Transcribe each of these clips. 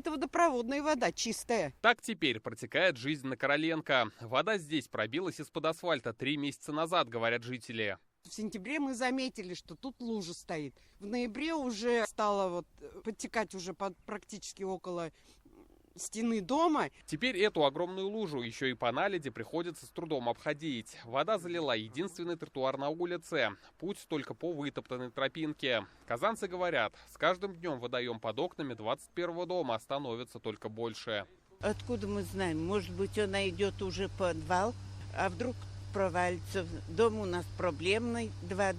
это водопроводная вода, чистая. Так теперь протекает жизнь на Короленко. Вода здесь пробилась из-под асфальта 3 месяца назад, говорят жители. В сентябре мы заметили, что тут лужа стоит. В ноябре уже стало подтекать уже практически около стены дома. Теперь эту огромную лужу еще и по наледи приходится с трудом обходить. Вода залила единственный тротуар на улице. Путь только по вытоптанной тропинке. Казанцы говорят, с каждым днем водоем под окнами 21-го дома становится только больше. Откуда мы знаем? Может быть, она идет уже в подвал, а вдруг провалится. Дом у нас проблемный. 2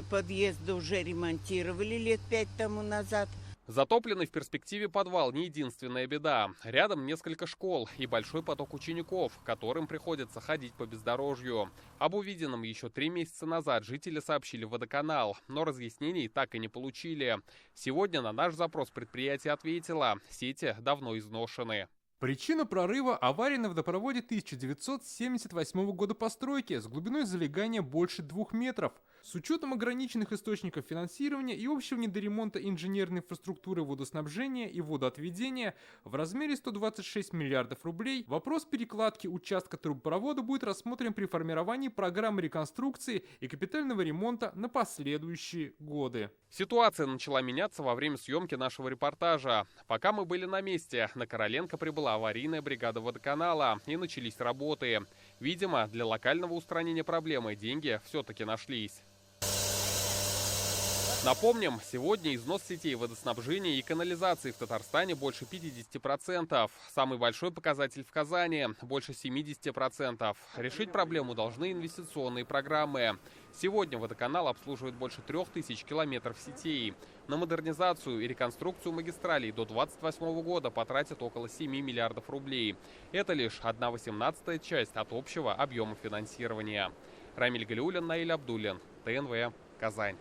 подъезда уже ремонтировали лет 5 тому назад. Затопленный в перспективе подвал не единственная беда. Рядом несколько школ и большой поток учеников, которым приходится ходить по бездорожью. Об увиденном еще 3 месяца назад жители сообщили в водоканал, но разъяснений так и не получили. Сегодня на наш запрос предприятие ответило: сети давно изношены. Причина прорыва – авария на водопроводе 1978 года постройки с глубиной залегания больше 2 метров. С учетом ограниченных источников финансирования и общего недоремонта инженерной инфраструктуры водоснабжения и водоотведения в размере 126 миллиардов рублей, вопрос перекладки участка трубопровода будет рассмотрен при формировании программы реконструкции и капитального ремонта на последующие годы. Ситуация начала меняться во время съемки нашего репортажа. Пока мы были на месте, на Короленко прибыла аварийная бригада водоканала и начались работы. Видимо, для локального устранения проблемы деньги все-таки нашлись. Напомним, сегодня износ сетей водоснабжения и канализации в Татарстане больше 50%. Самый большой показатель в Казани – больше 70%. Решить проблему должны инвестиционные программы. Сегодня водоканал обслуживает больше 3000 километров сетей. На модернизацию и реконструкцию магистралей до 2028 года потратят около 7 миллиардов рублей. Это лишь 1/18 часть от общего объема финансирования. Рамиль Галиуллин, Наиль Абдуллин, ТНВ, Казань.